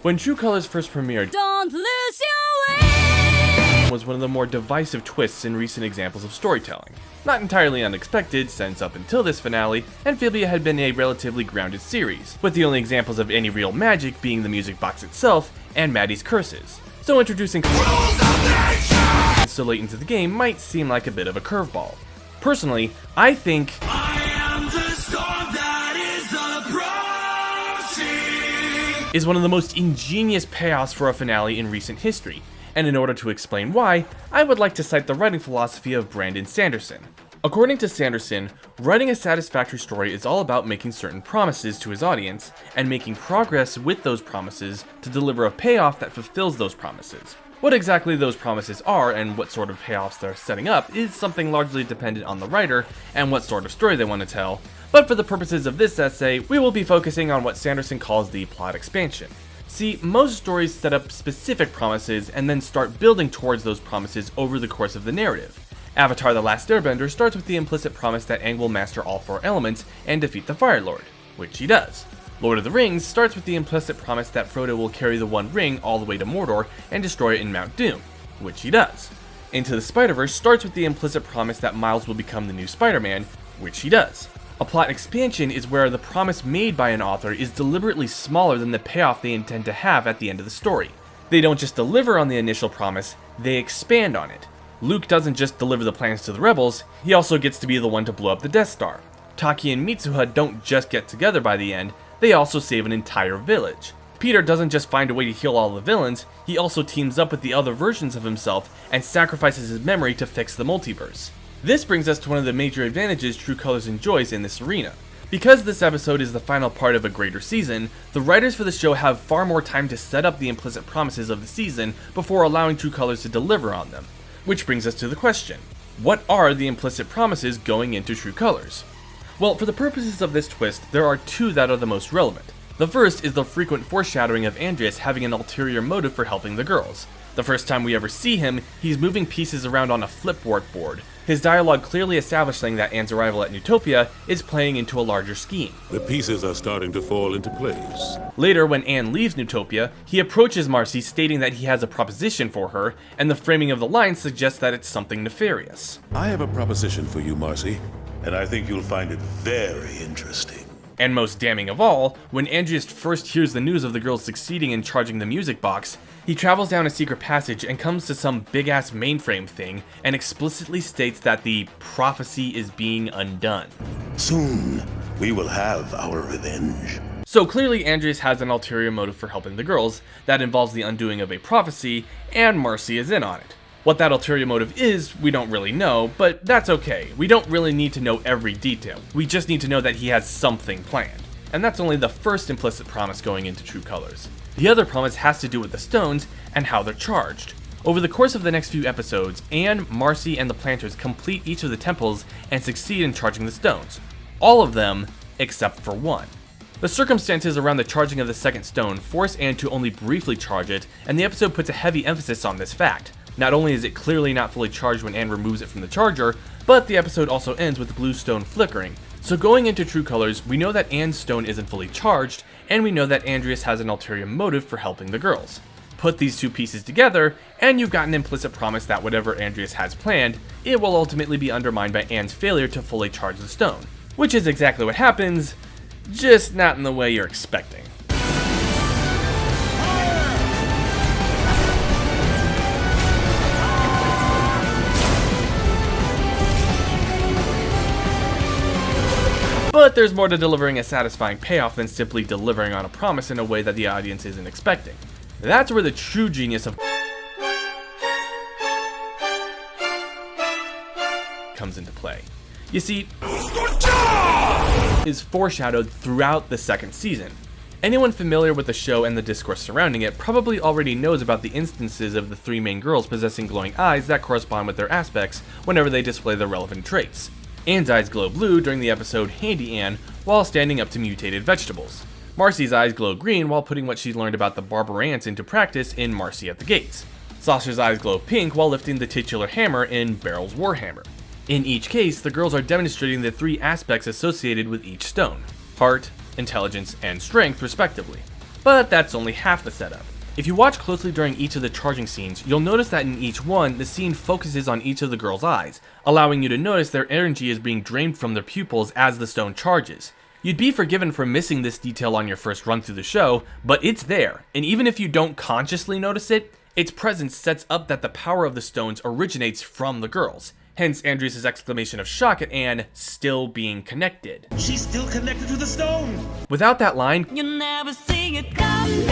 When True Colors first premiered, Don't lose your way! Was one of the more divisive twists in recent examples of storytelling. Not entirely unexpected, since up until this finale, Amphibia had been a relatively grounded series, with the only examples of any real magic being the music box itself and Maddie's curses. So introducing so late into the game might seem like a bit of a curveball. Personally, I think is one of the most ingenious payoffs for a finale in recent history, and in order to explain why, I would like to cite the writing philosophy of Brandon Sanderson. According to Sanderson, writing a satisfactory story is all about making certain promises to his audience, and making progress with those promises to deliver a payoff that fulfills those promises. What exactly those promises are and what sort of payoffs they're setting up is something largely dependent on the writer and what sort of story they want to tell, but for the purposes of this essay, we will be focusing on what Sanderson calls the plot expansion. See, most stories set up specific promises and then start building towards those promises over the course of the narrative. Avatar: The Last Airbender starts with the implicit promise that Aang will master all 4 elements and defeat the Fire Lord, which he does. Lord of the Rings starts with the implicit promise that Frodo will carry the One Ring all the way to Mordor and destroy it in Mount Doom, which he does. Into the Spider-Verse starts with the implicit promise that Miles will become the new Spider-Man, which he does. A plot expansion is where the promise made by an author is deliberately smaller than the payoff they intend to have at the end of the story. They don't just deliver on the initial promise, they expand on it. Luke doesn't just deliver the plans to the rebels, he also gets to be the one to blow up the Death Star. Taki and Mitsuha don't just get together by the end, they also save an entire village. Peter doesn't just find a way to heal all the villains, he also teams up with the other versions of himself and sacrifices his memory to fix the multiverse. This brings us to one of the major advantages True Colors enjoys in this arena. Because this episode is the final part of a greater season, the writers for the show have far more time to set up the implicit promises of the season before allowing True Colors to deliver on them. Which brings us to the question, what are the implicit promises going into True Colors? Well, for the purposes of this twist, there are 2 that are the most relevant. The first is the frequent foreshadowing of Andreas having an ulterior motive for helping the girls. The first time we ever see him, he's moving pieces around on a flipboard board. His dialogue clearly establishing that Anne's arrival at Newtopia is playing into a larger scheme. The pieces are starting to fall into place. Later, when Anne leaves Newtopia, he approaches Marcy stating that he has a proposition for her, and the framing of the line suggests that it's something nefarious. I have a proposition for you, Marcy, and I think you'll find it very interesting. And most damning of all, when Andreas first hears the news of the girls succeeding in charging the music box, he travels down a secret passage and comes to some big-ass mainframe thing and explicitly states that the prophecy is being undone. Soon, we will have our revenge. So clearly Andreas has an ulterior motive for helping the girls that involves the undoing of a prophecy, and Marcy is in on it. What that ulterior motive is, we don't really know, but that's okay. We don't really need to know every detail. We just need to know that he has something planned. And that's only the first implicit promise going into True Colors. The other promise has to do with the stones and how they're charged. Over the course of the next few episodes, Anne, Marcy, and the Planters complete each of the temples and succeed in charging the stones. All of them, except for one. The circumstances around the charging of the second stone force Anne to only briefly charge it, and the episode puts a heavy emphasis on this fact. Not only is it clearly not fully charged when Anne removes it from the charger, but the episode also ends with the blue stone flickering. So going into True Colors, we know that Anne's stone isn't fully charged, and we know that Andreas has an ulterior motive for helping the girls. Put these 2 pieces together, and you've got an implicit promise that whatever Andreas has planned, it will ultimately be undermined by Anne's failure to fully charge the stone. Which is exactly what happens, just not in the way you're expecting. But there's more to delivering a satisfying payoff than simply delivering on a promise in a way that the audience isn't expecting. That's where the true genius of comes into play. You see, is foreshadowed throughout the second season. Anyone familiar with the show and the discourse surrounding it probably already knows about the instances of the three main girls possessing glowing eyes that correspond with their aspects whenever they display the relevant traits. Anne's eyes glow blue during the episode Handy Anne while standing up to mutated vegetables. Marcy's eyes glow green while putting what she's learned about the barber ants into practice in Marcy at the Gates. Sasha's eyes glow pink while lifting the titular hammer in Barrel's Warhammer. In each case, the girls are demonstrating the three aspects associated with each stone: heart, intelligence, and strength respectively. But that's only half the setup. If you watch closely during each of the charging scenes, you'll notice that in each one, the scene focuses on each of the girls' eyes, allowing you to notice their energy is being drained from their pupils as the stone charges. You'd be forgiven for missing this detail on your first run through the show, but it's there, and even if you don't consciously notice it, its presence sets up that the power of the stones originates from the girls. Hence Andrias' exclamation of shock at Anne still being connected. She's still connected to the stone! Without that line, You never see it coming.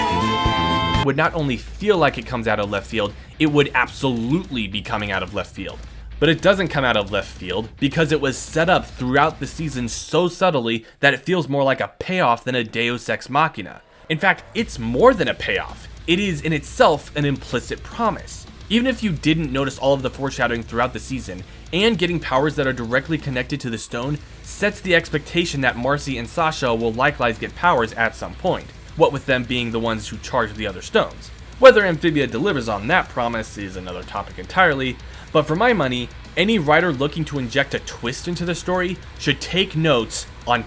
would not only feel like it comes out of left field, it would absolutely be coming out of left field. But it doesn't come out of left field because it was set up throughout the season so subtly that it feels more like a payoff than a deus ex machina. In fact, it's more than a payoff. It is in itself an implicit promise. Even if you didn't notice all of the foreshadowing throughout the season, and getting powers that are directly connected to the stone sets the expectation that Marcy and Sasha will likewise get powers at some point, what with them being the ones who charge the other stones. Whether Amphibia delivers on that promise is another topic entirely, but for my money, any writer looking to inject a twist into the story should take notes on